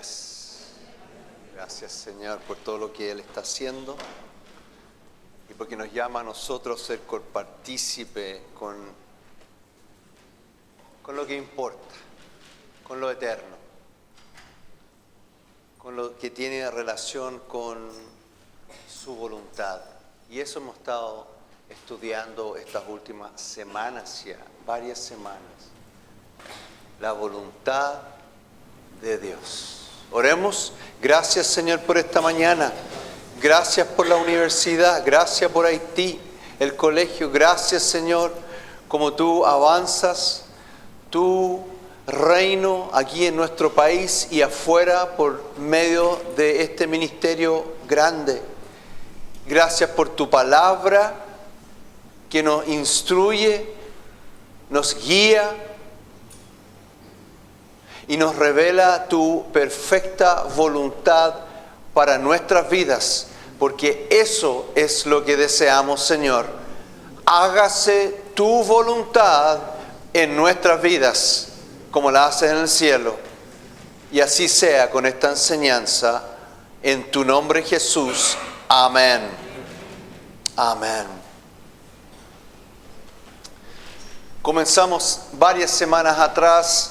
días. Gracias, Señor, por todo lo que Él está haciendo y porque nos llama a nosotros a ser copartícipe con lo que importa, con lo eterno, con lo que tiene relación con su voluntad. Y eso hemos estado estudiando estas últimas semanas ya, varias semanas. La voluntad de Dios. Oremos. Gracias, Señor, por esta mañana. Gracias por la universidad. Gracias por Haití, el colegio. Gracias, Señor, como tú avanzas tu reino aquí en nuestro país y afuera por medio de este ministerio grande. Gracias por tu palabra que nos instruye, nos guía y nos revela tu perfecta voluntad para nuestras vidas, porque eso es lo que deseamos, Señor. Hágase tu voluntad en nuestras vidas, como la haces en el cielo. Y así sea con esta enseñanza, en tu nombre, Jesús. Amén. Amén. Comenzamos varias semanas atrás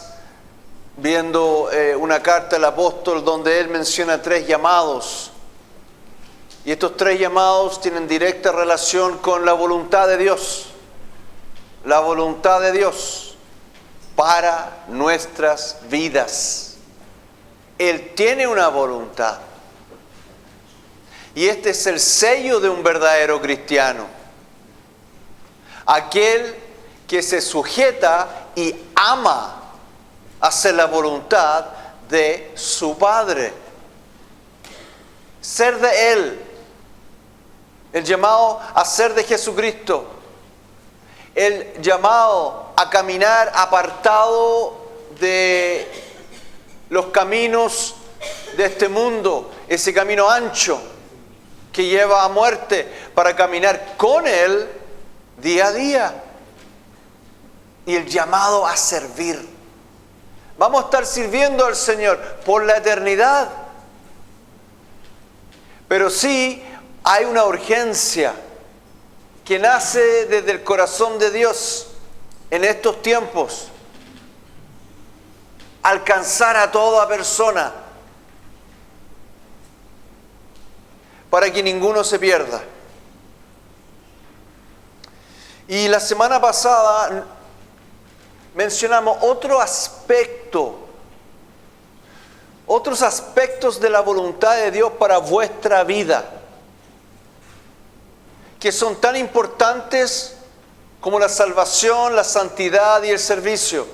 viendo una carta del apóstol donde él menciona 3 llamados. Y estos 3 llamados tienen directa relación con la voluntad de Dios. La voluntad de Dios para nuestras vidas. Él tiene una voluntad. Y este es el sello de un verdadero cristiano. Aquel que se sujeta y ama hacer la voluntad de su Padre. Ser de Él. El llamado a ser de Jesucristo. El llamado a caminar apartado de los caminos de este mundo. Ese camino ancho que lleva a muerte, para caminar con Él día a día. Y el llamado a servir. Vamos a estar sirviendo al Señor por la eternidad. Pero sí hay una urgencia que nace desde el corazón de Dios en estos tiempos. Alcanzar a toda persona para que ninguno se pierda. Y la semana pasada mencionamos otros aspectos de la voluntad de Dios para vuestra vida, que son tan importantes como la salvación, la santidad y el servicio,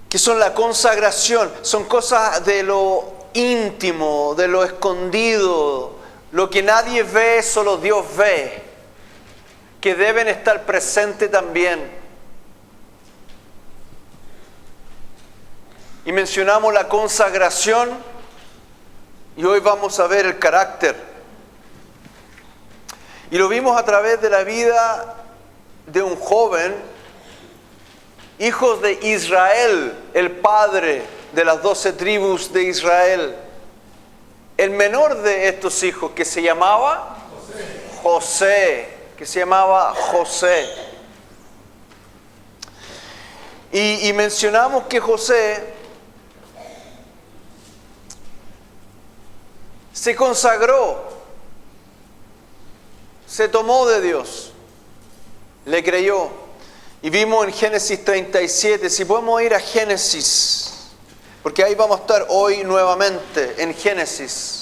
que son la consagración, son cosas de lo íntimo, de lo escondido, lo que nadie ve, solo Dios ve, que deben estar presentes también. Y mencionamos la consagración y hoy vamos a ver el carácter. Y lo vimos a través de la vida de un joven, hijo de Israel, el padre de las 12 tribus de Israel. El menor de estos hijos, que se llamaba José. Y mencionamos que José se consagró, se tomó de Dios, le creyó. Y vimos en Génesis 37, si podemos ir a Génesis, porque ahí vamos a estar hoy nuevamente, en Génesis.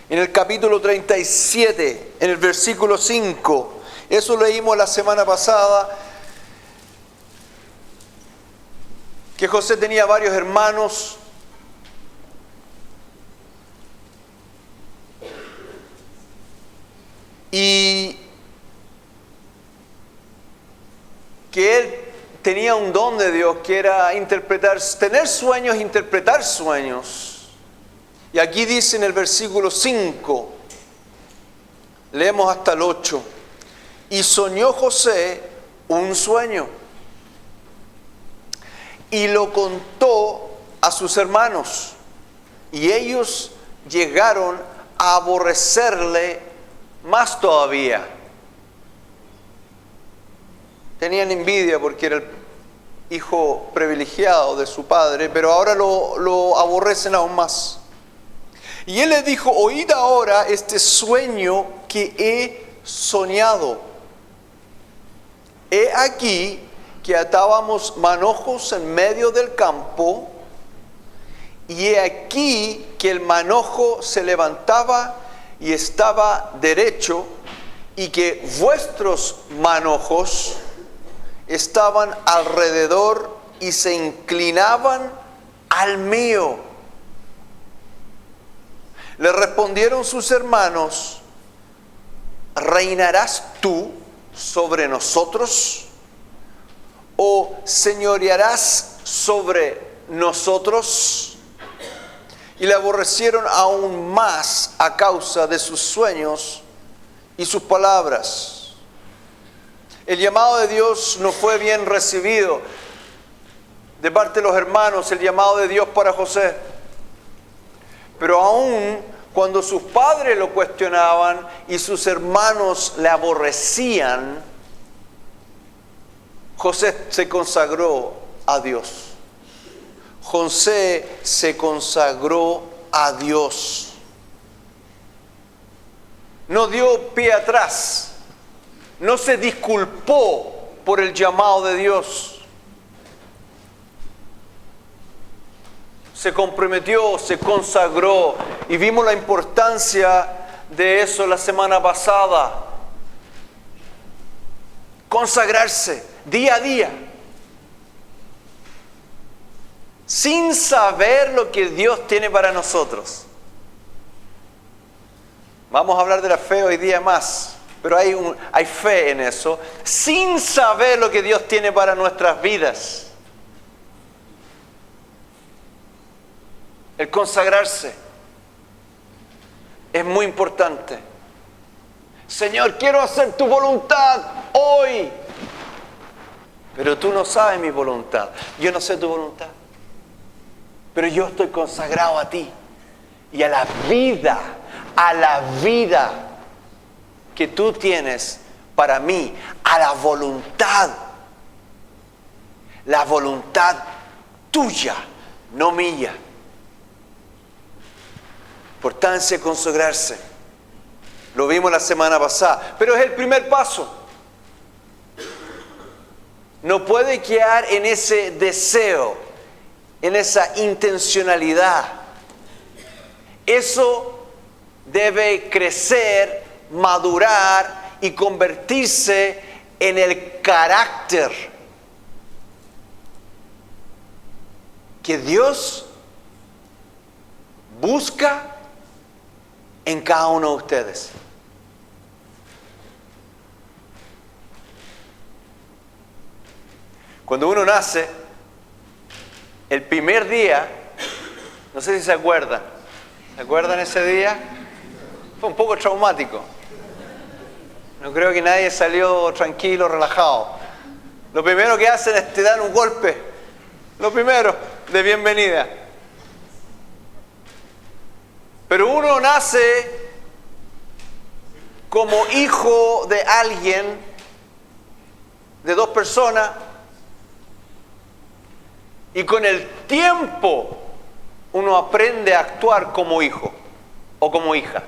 En el capítulo 37, en el versículo 5, eso leímos la semana pasada, que José tenía varios hermanos, y que él tenía un don de Dios, que era tener sueños, interpretar sueños. Y aquí dice en el versículo 5, Leemos hasta el 8. Y soñó José un sueño y lo contó a sus hermanos, y ellos llegaron a aborrecerle más todavía. Tenían envidia porque era el hijo privilegiado de su padre, pero ahora lo aborrecen aún más. Y él les dijo: oíd ahora este sueño que he soñado. He aquí que atábamos manojos en medio del campo, y he aquí que el manojo se levantaba y estaba derecho, y que vuestros manojos estaban alrededor y se inclinaban al mío. Le respondieron sus hermanos: ¿reinarás tú sobre nosotros? ¿O señorearás sobre nosotros? Y le aborrecieron aún más a causa de sus sueños y sus palabras. El llamado de Dios no fue bien recibido de parte de los hermanos, el llamado de Dios para José. Pero aún cuando sus padres lo cuestionaban y sus hermanos le aborrecían, José se consagró a Dios. José se consagró a Dios. No dio pie atrás. No se disculpó por el llamado de Dios. Se comprometió, se consagró, y vimos la importancia de eso la semana pasada. Consagrarse día a día, sin saber lo que Dios tiene para nosotros. Vamos a hablar de la fe hoy día más, pero hay fe en eso, sin saber lo que Dios tiene para nuestras vidas. El consagrarse es muy importante. Señor, quiero hacer tu voluntad hoy, pero tú no sabes mi voluntad. Yo no sé tu voluntad, pero yo estoy consagrado a ti y a la vida que tú tienes para mí, a la voluntad tuya, no mía. Importancia de consagrarse. Lo vimos la semana pasada, pero es el primer paso. No puede quedar en ese deseo, en esa intencionalidad. Eso debe crecer, madurar y convertirse en el carácter que Dios busca en cada uno de ustedes. Cuando uno nace, el primer día, no sé si se acuerdan ese día? Fue un poco traumático. No creo que nadie salió tranquilo, relajado. Lo primero que hacen es te dan un golpe. Lo primero, de bienvenida. Pero uno nace como hijo de alguien, de dos personas, y con el tiempo uno aprende a actuar como hijo o como hija.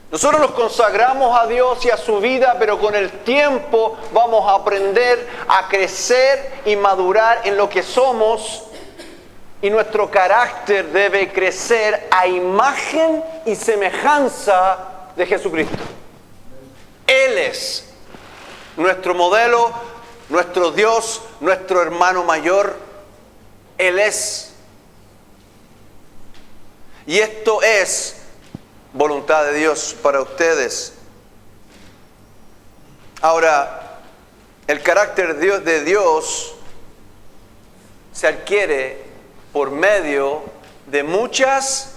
Nosotros nos consagramos a Dios y a su vida, pero con el tiempo vamos a aprender a crecer y madurar en lo que somos. Y nuestro carácter debe crecer a imagen y semejanza de Jesucristo. Él es nuestro modelo, nuestro Dios, nuestro hermano mayor. Él es. Y esto es voluntad de Dios para ustedes. Ahora, el carácter de Dios se adquiere por medio de muchas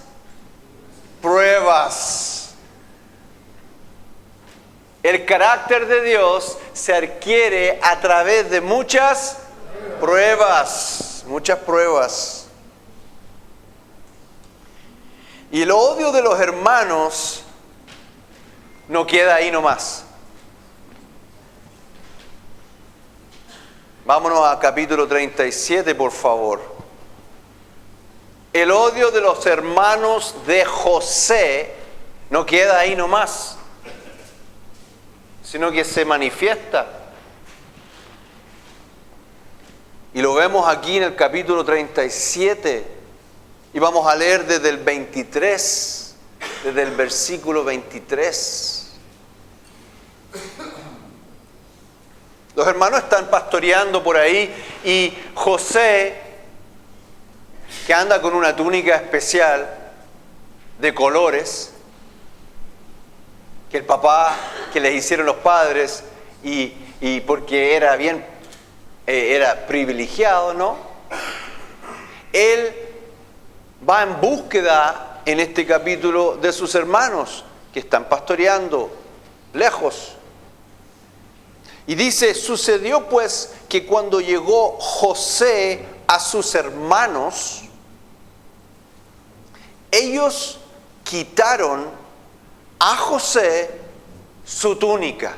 pruebas. El carácter de Dios se adquiere a través de muchas pruebas, muchas pruebas. Y el odio de los hermanos no queda ahí nomás. Vámonos a capítulo 37, por favor. El odio de los hermanos de José no queda ahí nomás, sino que se manifiesta. Y lo vemos aquí en el capítulo 37. Y vamos a leer desde el 23, desde el versículo 23. Los hermanos están pastoreando por ahí y José, que anda con una túnica especial de colores, que el papá, que les hicieron los padres, y porque era bien, era privilegiado, ¿no? Él va en búsqueda en este capítulo de sus hermanos que están pastoreando lejos. Y dice, sucedió pues que cuando llegó José a sus hermanos, ellos quitaron a José su túnica,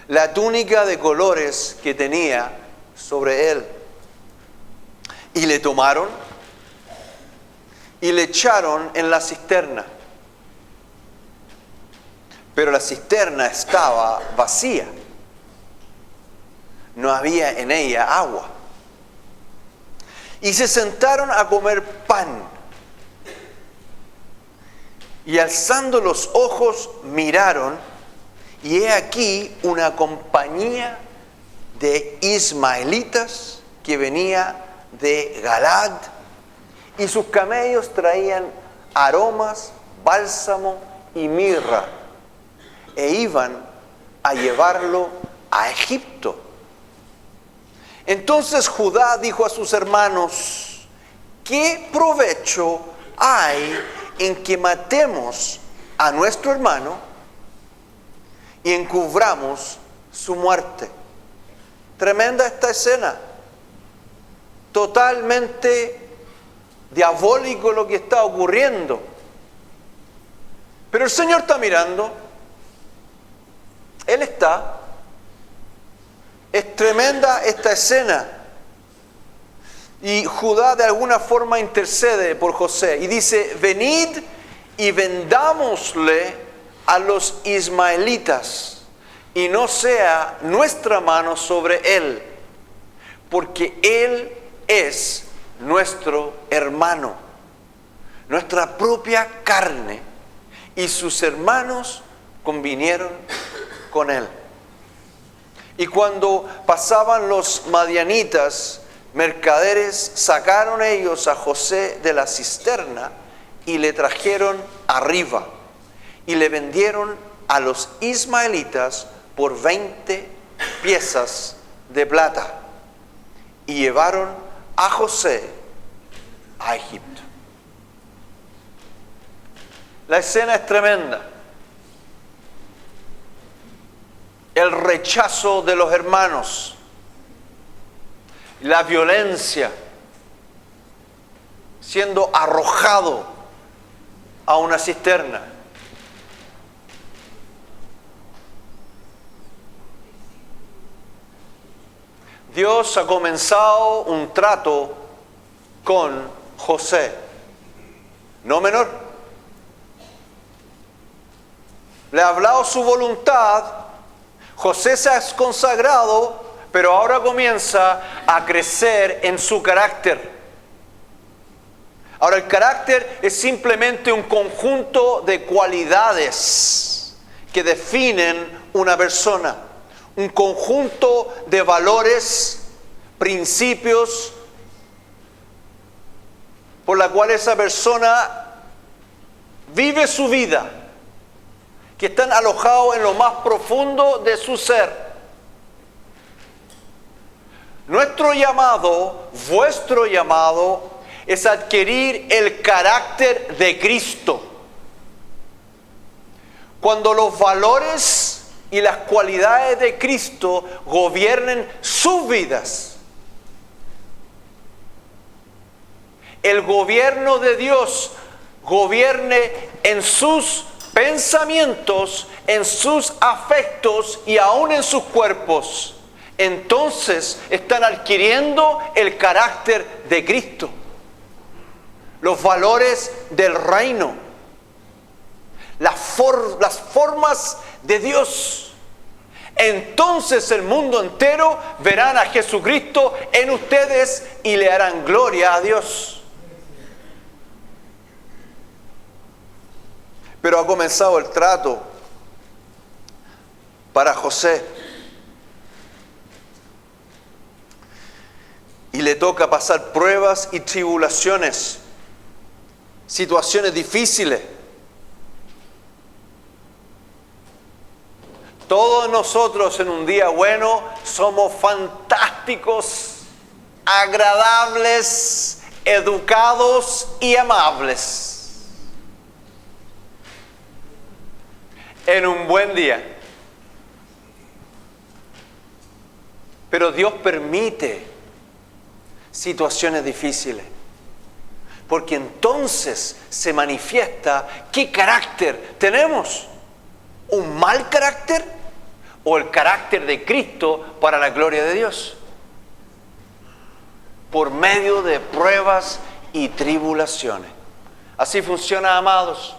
la túnica de colores que tenía sobre él, y le tomaron y le echaron en la cisterna. Pero la cisterna estaba vacía. No había en ella agua. Y se sentaron a comer pan. Y alzando los ojos miraron, y he aquí una compañía de ismaelitas que venía de Galaad, y sus camellos traían aromas, bálsamo y mirra, e iban a llevarlo a Egipto. Entonces Judá dijo a sus hermanos, ¿qué provecho hay en que matemos a nuestro hermano y encubramos su muerte? Tremenda esta escena, totalmente diabólico lo que está ocurriendo. Pero el Señor está mirando. Él está. Es tremenda esta escena. Y Judá de alguna forma intercede por José y dice, venid y vendámosle a los ismaelitas, y no sea nuestra mano sobre él, porque él es nuestro hermano, nuestra propia carne, y sus hermanos convinieron con él. Y cuando pasaban los madianitas, mercaderes, sacaron ellos a José de la cisterna y le trajeron arriba, y le vendieron a los ismaelitas por 20 piezas de plata, y llevaron a José a Egipto. La escena es tremenda. El rechazo de los hermanos, la violencia, siendo arrojado a una cisterna. Dios ha comenzado un trato con José, no menor. Le ha hablado su voluntad. José se ha consagrado, pero ahora comienza a crecer en su carácter. Ahora, el carácter es simplemente un conjunto de cualidades que definen una persona. Un conjunto de valores, principios, por la cual esa persona vive su vida, que están alojados en lo más profundo de su ser. Nuestro llamado, vuestro llamado, es adquirir el carácter de Cristo. Cuando los valores y las cualidades de Cristo gobiernen sus vidas, el gobierno de Dios gobierne en sus pensamientos, en sus afectos y aún en sus cuerpos, entonces están adquiriendo el carácter de Cristo, los valores del reino, las formas de Dios. Entonces el mundo entero verán a Jesucristo en ustedes y le harán gloria a Dios. Pero ha comenzado el trato para José. Y le toca pasar pruebas y tribulaciones, situaciones difíciles. Todos nosotros en un día bueno somos fantásticos, agradables, educados y amables. En un buen día. Pero Dios permite situaciones difíciles, porque entonces se manifiesta qué carácter tenemos. ¿Un mal carácter o el carácter de Cristo para la gloria de Dios? Por medio de pruebas y tribulaciones. Así funciona, amados.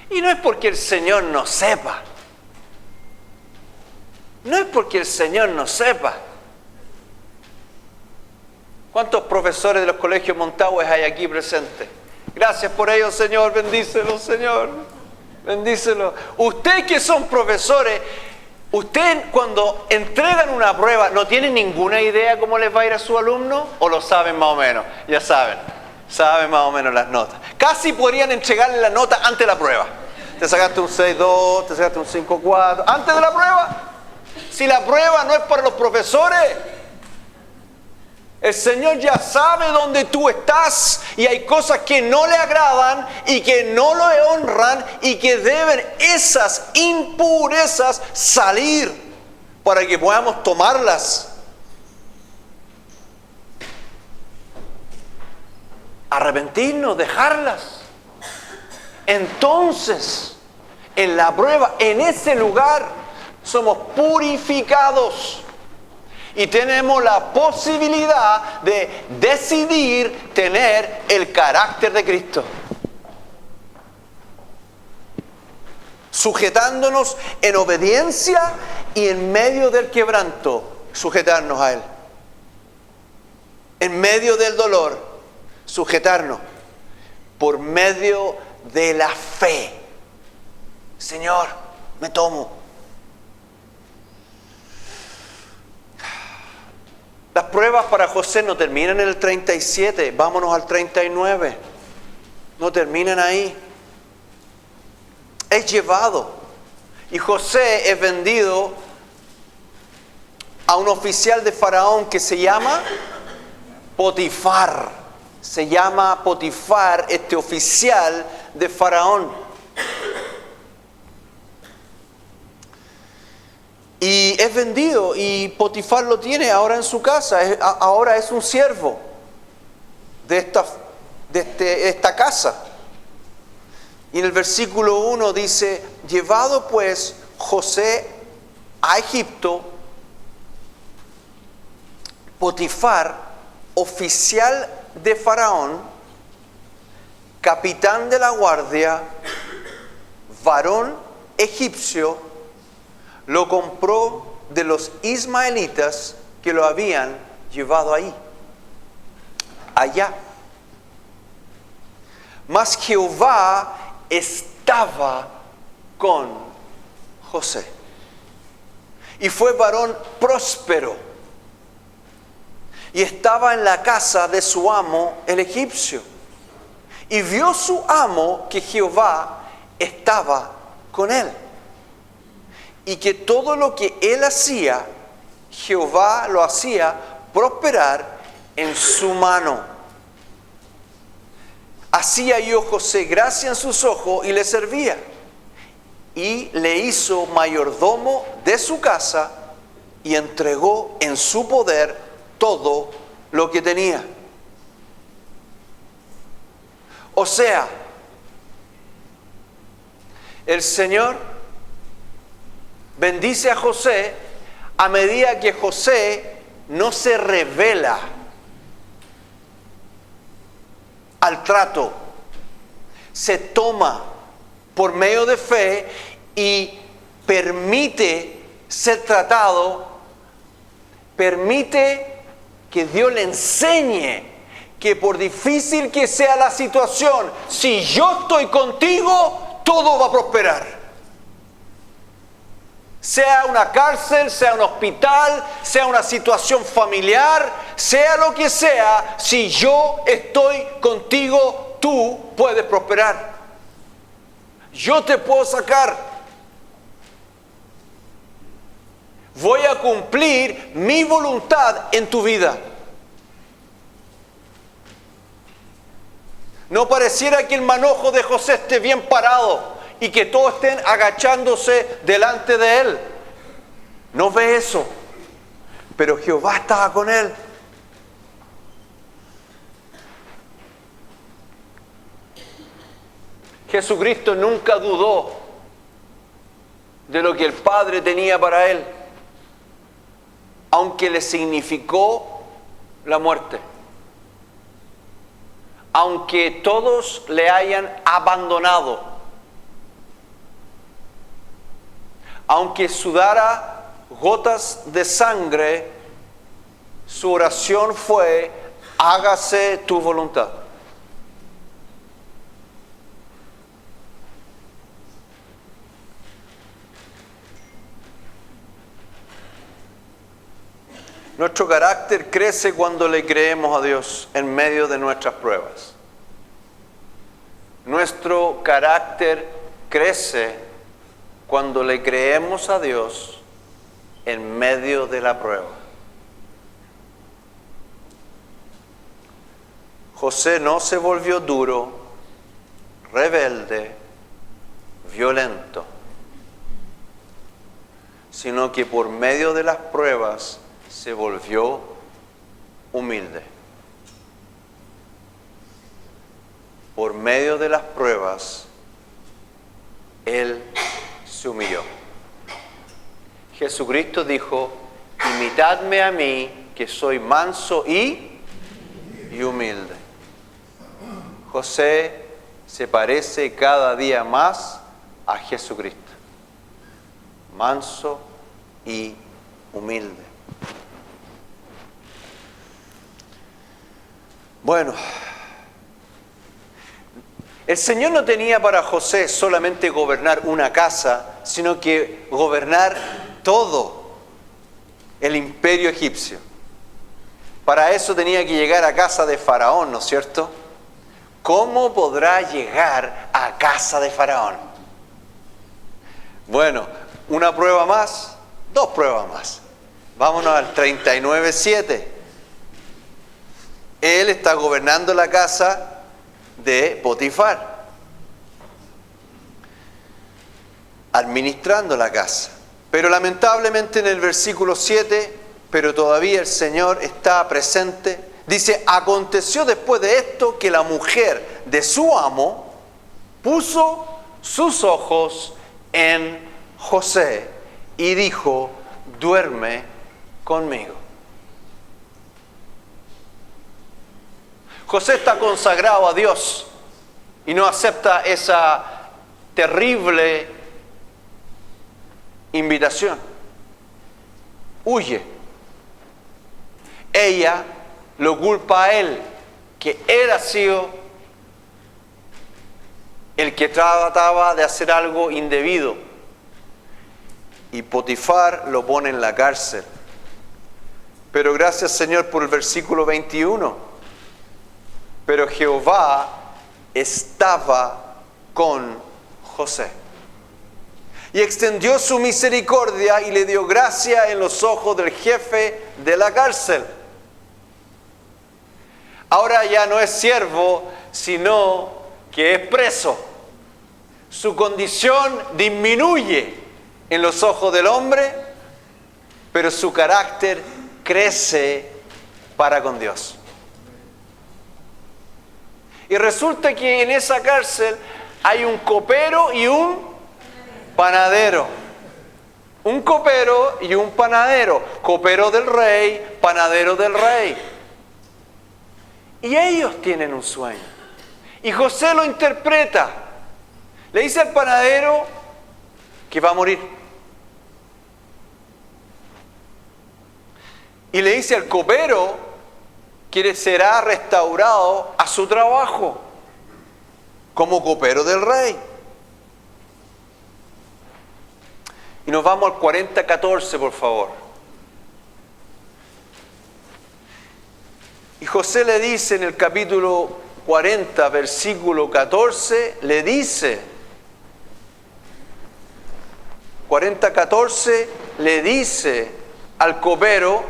Y no es porque el Señor no sepa. No es porque el Señor no sepa. ¿Cuántos profesores de los colegios Montagues hay aquí presentes? Gracias por ello, Señor. Bendícelo, Señor. Bendícelo. Ustedes que son profesores, ustedes cuando entregan una prueba, ¿no tienen ninguna idea cómo les va a ir a su alumno? ¿O lo saben más o menos? Ya saben más o menos las notas. Casi podrían entregarle la nota antes de la prueba. Te sacaste un 6.2, te sacaste un 5.4, antes de la prueba. Si la prueba no es para los profesores, el Señor ya sabe dónde tú estás y hay cosas que no le agradan y que no le honran y que deben esas impurezas salir para que podamos tomarlas. Arrepentirnos, dejarlas. Entonces, en la prueba, en ese lugar, somos purificados. Y tenemos la posibilidad de decidir tener el carácter de Cristo. Sujetándonos en obediencia y en medio del quebranto, sujetarnos a Él. En medio del dolor, sujetarnos. Por medio de la fe. Señor, me tomo. Las pruebas para José no terminan en el 37, vámonos al 39. No terminan ahí. Es llevado. Y José es vendido a un oficial de Faraón que se llama Potifar. Se llama Potifar, este oficial de Faraón. Y es vendido y Potifar lo tiene ahora en su casa. Ahora es un siervo de esta casa. Y en el versículo 1 dice: llevado pues José a Egipto, Potifar, oficial de Faraón, capitán de la guardia, varón egipcio, lo compró de los ismaelitas que lo habían llevado allá. Mas Jehová estaba con José. Y fue varón próspero. Y estaba en la casa de su amo, el egipcio. Y vio su amo que Jehová estaba con él. Y que todo lo que él hacía, Jehová lo hacía prosperar en su mano. Así halló José gracia en sus ojos y le servía. Y le hizo mayordomo de su casa y entregó en su poder todo lo que tenía. O sea, el Señor bendice a José a medida que José no se revela al trato, se toma por medio de fe y permite ser tratado, permite que Dios le enseñe que por difícil que sea la situación, si yo estoy contigo, todo va a prosperar. Sea una cárcel, sea un hospital, sea una situación familiar, sea lo que sea, si yo estoy contigo, tú puedes prosperar. Yo te puedo sacar. Voy a cumplir mi voluntad en tu vida. No pareciera que el manojo de José esté bien parado y que todos estén agachándose delante de él. No ve eso. Pero Jehová estaba con él. Jesucristo nunca dudó de lo que el Padre tenía para él, aunque le significó la muerte. Aunque todos le hayan abandonado, aunque sudara gotas de sangre, su oración fue: hágase tu voluntad. Nuestro carácter crece cuando le creemos a Dios en medio de nuestras pruebas. Nuestro carácter crece cuando le creemos a Dios en medio de la prueba. José no se volvió duro, rebelde, violento, sino que por medio de las pruebas se volvió humilde. Por medio de las pruebas, él se humilló. Jesucristo dijo: imitadme a mí, que soy manso y humilde. José se parece cada día más a Jesucristo. Manso y humilde. Bueno, el Señor no tenía para José solamente gobernar una casa, sino que gobernar todo el imperio egipcio. Para eso tenía que llegar a casa de Faraón, ¿no es cierto? ¿Cómo podrá llegar a casa de Faraón? Bueno, una prueba más, dos pruebas más. Vámonos al 39:7. Él está gobernando la casa de Potifar, administrando la casa. Pero lamentablemente en el versículo 7, pero todavía el Señor está presente, dice: aconteció después de esto que la mujer de su amo puso sus ojos en José y dijo: duerme conmigo. José está consagrado a Dios y no acepta esa terrible invitación. Huye. Ella lo culpa a él, que él ha sido el que trataba de hacer algo indebido. Y Potifar lo pone en la cárcel. Pero gracias, Señor, por el versículo 21. Pero Jehová estaba con José y extendió su misericordia y le dio gracia en los ojos del jefe de la cárcel. Ahora ya no es siervo, sino que es preso. Su condición disminuye en los ojos del hombre, pero su carácter crece para con Dios. Y resulta que en esa cárcel hay un copero y un panadero. Un copero y un panadero. Copero del rey, panadero del rey. Y ellos tienen un sueño. Y José lo interpreta. Le dice al panadero que va a morir. Y le dice al copero que será restaurado a su trabajo como copero del rey. Y nos vamos al 40:14, por favor. Y José le dice en el capítulo 40, versículo 14, le dice, 40:14, le dice al copero: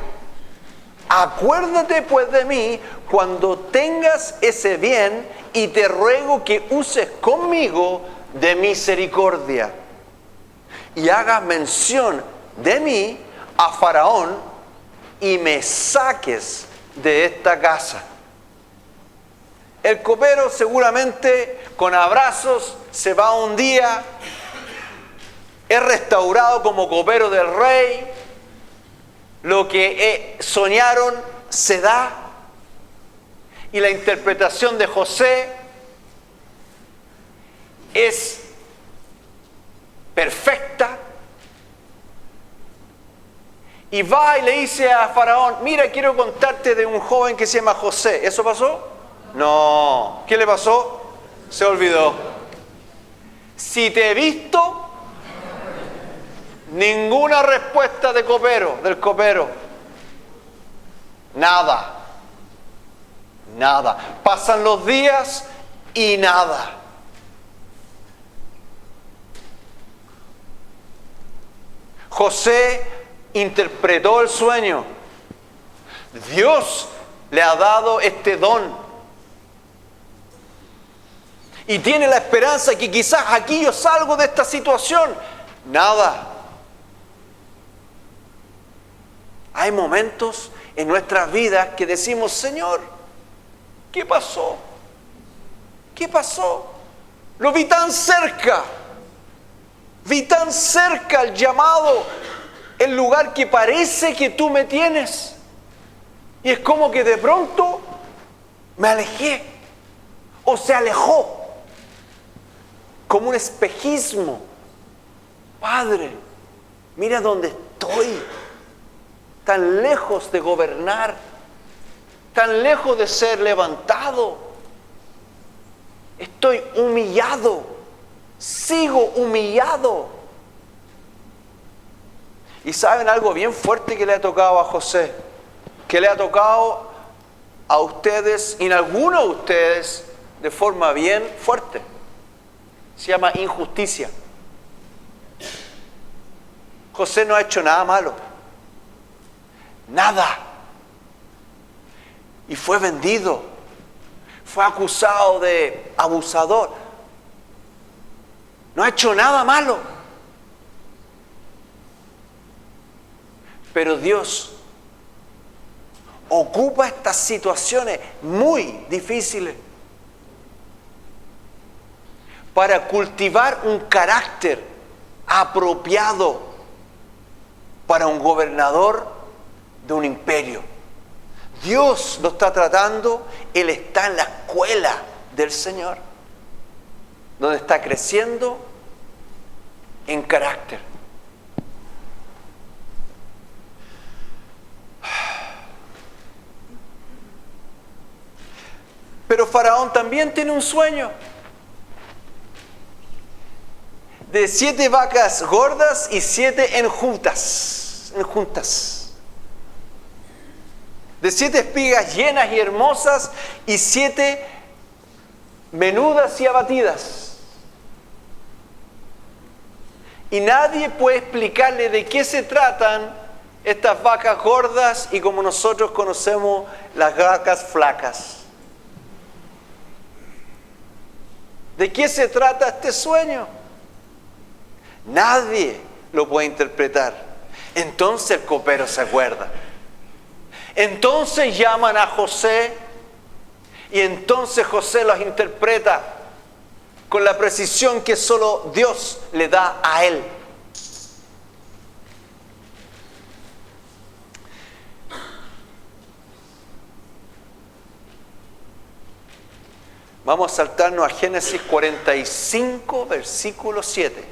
acuérdate pues de mí cuando tengas ese bien, y te ruego que uses conmigo de misericordia, y hagas mención de mí a Faraón, y me saques de esta casa. El copero seguramente con abrazos se va un día, es restaurado como copero del rey, lo que soñaron se da, y la interpretación de José es perfecta. Y va y le dice a Faraón: mira, quiero contarte de un joven que se llama José. ¿Eso pasó? No. ¿Qué le pasó? Se olvidó. Si te he visto, ninguna respuesta del copero. Nada. Pasan los días y nada. José interpretó el sueño. Dios le ha dado este don. Y tiene la esperanza que quizás aquí yo salgo de esta situación. Nada. Hay momentos en nuestras vidas que decimos: Señor, ¿qué pasó? ¿Qué pasó? Lo vi tan cerca. Vi tan cerca el llamado, el lugar que parece que tú me tienes. Y es como que de pronto me alejé, o se alejó, como un espejismo. Padre, mira dónde estoy, tan lejos de gobernar, tan lejos de ser levantado. Estoy humillado. Sigo humillado. Y saben algo bien fuerte que le ha tocado a José, que le ha tocado a ustedes, y en algunos de ustedes de forma bien fuerte. Se llama injusticia. José no ha hecho nada malo. Nada. Y fue vendido. Fue acusado de abusador. No ha hecho nada malo. Pero Dios ocupa estas situaciones muy difíciles para cultivar un carácter apropiado para un gobernador de un imperio. Dios lo está tratando. Él está en la escuela del Señor, donde está creciendo en carácter. Pero Faraón también tiene un sueño de 7 vacas gordas y 7 enjutas. De 7 espigas llenas y hermosas y 7 menudas y abatidas. Y nadie puede explicarle de qué se tratan estas vacas gordas y como nosotros conocemos las vacas flacas. ¿De qué se trata este sueño? Nadie lo puede interpretar. Entonces el copero se acuerda. Entonces llaman a José y entonces José los interpreta con la precisión que solo Dios le da a él. Vamos a saltarnos a Génesis 45, versículo 7.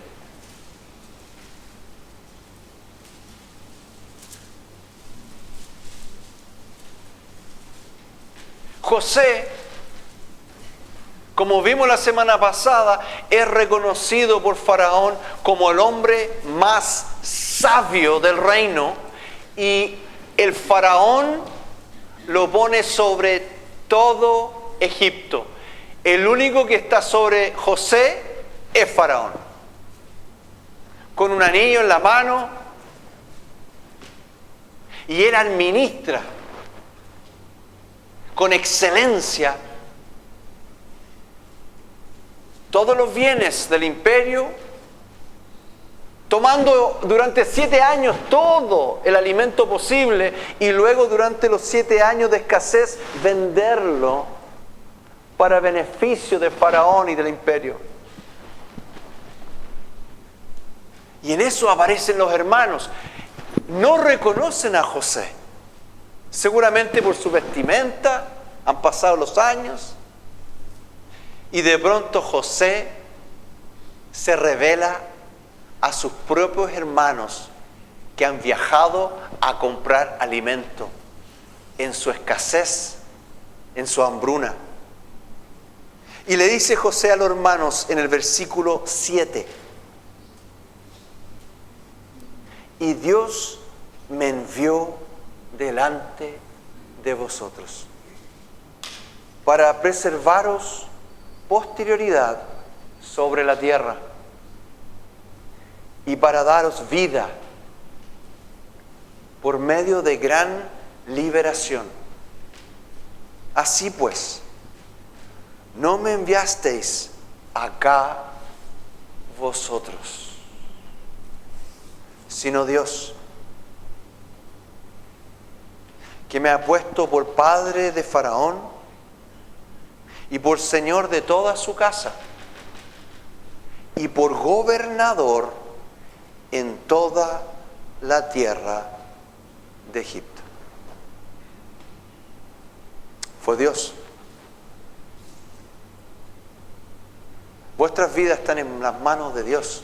José, como vimos la semana pasada, es reconocido por Faraón como el hombre más sabio del reino, y el Faraón lo pone sobre todo Egipto. El único que está sobre José es Faraón, con un anillo en la mano, y él administra con excelencia todos los bienes del imperio, tomando durante 7 años todo el alimento posible y luego durante los 7 años de escasez venderlo para beneficio de Faraón y del imperio. Y en eso aparecen los hermanos. No reconocen a José, seguramente por su vestimenta, han pasado los años, y de pronto José se revela a sus propios hermanos que han viajado a comprar alimento en su escasez, en su hambruna. Y le dice José a los hermanos en el versículo 7: y Dios me envió delante de vosotros para preservaros posterioridad sobre la tierra y para daros vida por medio de gran liberación. Así pues, no me enviasteis acá vosotros, sino Dios, que me ha puesto por padre de Faraón y por señor de toda su casa y por gobernador en toda la tierra de Egipto. Fue Dios. Vuestras vidas están en las manos de Dios.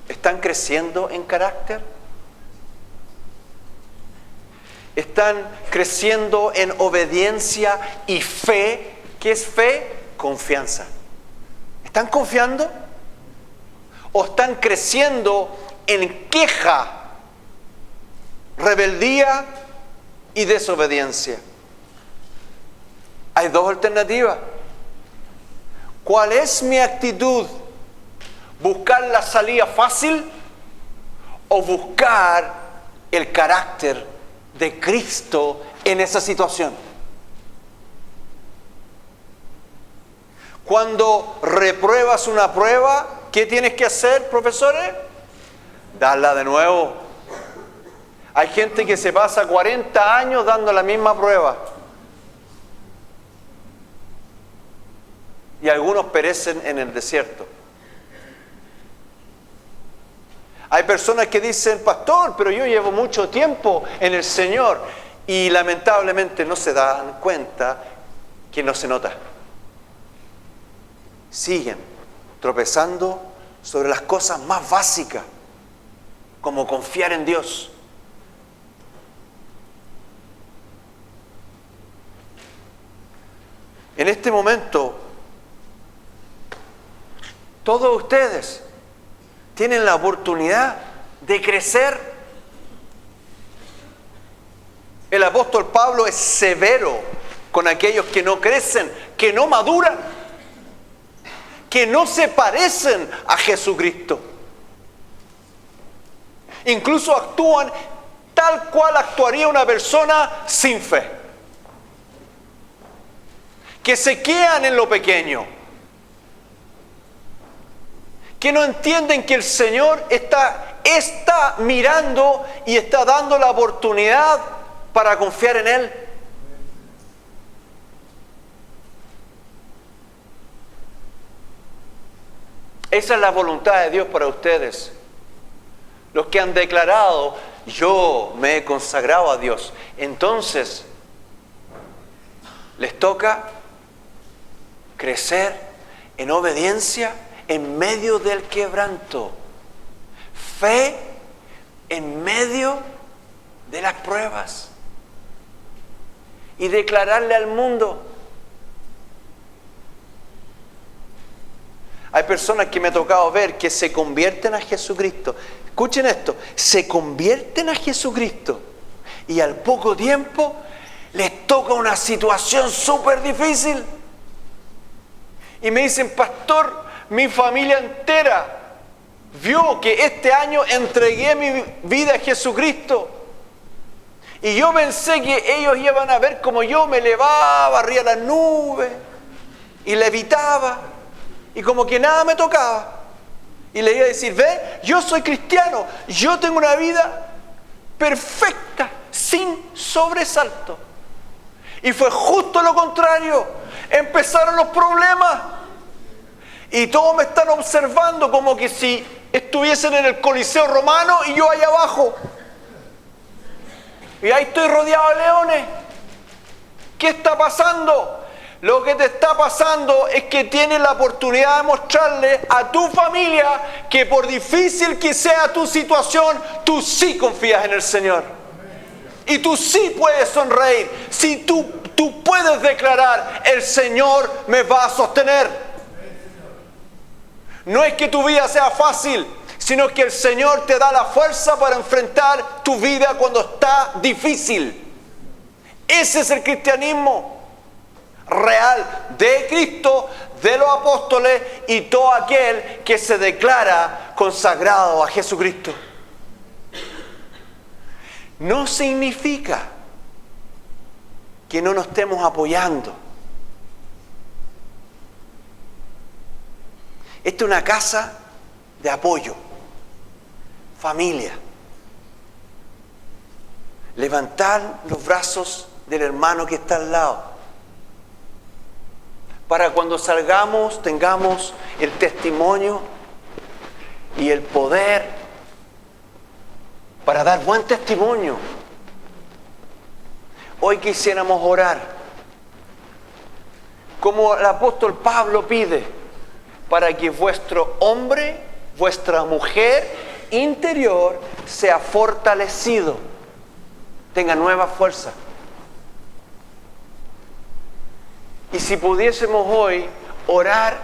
¿Están creciendo en carácter? ¿Están creciendo en obediencia y fe? ¿Qué es fe? Confianza. ¿Están confiando? ¿O están creciendo en queja, rebeldía y desobediencia? Hay dos alternativas. ¿Cuál es mi actitud? ¿Buscar la salida fácil o buscar el carácter de Cristo en esa situación? Cuando repruebas una prueba, ¿qué tienes que hacer, profesores? Darla de nuevo. Hay gente que se pasa 40 años dando la misma prueba. Y algunos perecen en el desierto. Hay personas que dicen: pastor, pero yo llevo mucho tiempo en el Señor. Y lamentablemente no se dan cuenta que no se nota. Siguen tropezando sobre las cosas más básicas, como confiar en Dios. En este momento, todos ustedes tienen la oportunidad de crecer. El apóstol Pablo es severo con aquellos que no crecen, que no maduran, que no se parecen a Jesucristo. Incluso actúan tal cual actuaría una persona sin fe. que se quedan en lo pequeño, que no entienden que el Señor está mirando y está dando la oportunidad para confiar en Él. Esa es la voluntad de Dios para ustedes. Los que han declarado, yo me he consagrado a Dios. Entonces, les toca crecer en obediencia en medio del quebranto. Fe en medio de las pruebas. Y declararle al mundo. Hay personas que me ha tocado ver que se convierten a Jesucristo. Escuchen esto, se convierten a Jesucristo y al poco tiempo les toca una situación súper difícil. Y me dicen, pastor, mi familia entera vio que este año entregué mi vida a Jesucristo. Y yo pensé que ellos iban a ver cómo yo me elevaba, arriba las nubes y levitaba. Y como que nada me tocaba. Y le iba a decir, ve, yo soy cristiano, yo tengo una vida perfecta, sin sobresalto. Y fue justo lo contrario. Empezaron los problemas. Y todos me están observando como que si estuviesen en el Coliseo Romano y yo allá abajo. Y ahí estoy rodeado de leones. ¿Qué está pasando? Lo que te está pasando es que tienes la oportunidad de mostrarle a tu familia que por difícil que sea tu situación, tú sí confías en el Señor. Y tú sí puedes sonreír. Si tú puedes declarar, el Señor me va a sostener. No es que tu vida sea fácil, sino que el Señor te da la fuerza para enfrentar tu vida cuando está difícil. Ese es el cristianismo real de Cristo, de los apóstoles y todo aquel que se declara consagrado a Jesucristo. No significa que no nos estemos apoyando. Esta es una casa de apoyo, familia. Levantar los brazos del hermano que está al lado. Para cuando salgamos tengamos el testimonio y el poder para dar buen testimonio. Hoy quisiéramos orar, como el apóstol Pablo pide, para que vuestro hombre, vuestra mujer interior sea fortalecido, tenga nueva fuerza. Y si pudiésemos hoy orar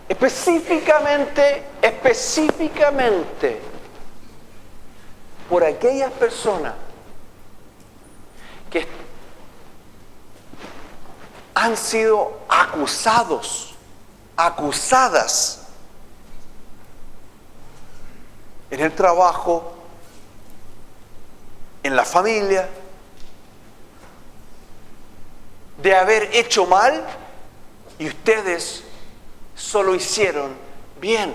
específicamente por aquellas personas que han sido acusadas en el trabajo, en la familia, de haber hecho mal y ustedes solo hicieron bien.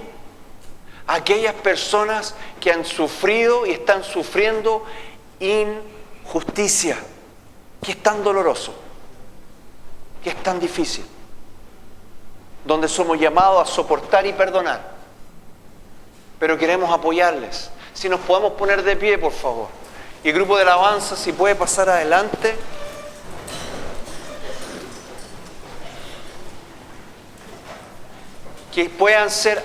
Aquellas personas que han sufrido y están sufriendo injusticia, que es tan doloroso, que es tan difícil, donde somos llamados a soportar y perdonar, pero queremos apoyarles. Si nos podemos poner de pie, por favor, y el grupo de alabanza, si puede pasar adelante. Que puedan ser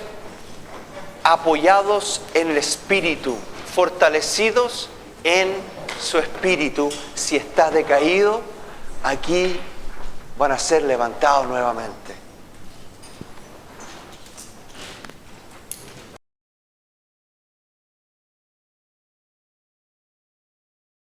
apoyados en el espíritu, fortalecidos en su espíritu. Si está decaído, aquí van a ser levantados nuevamente.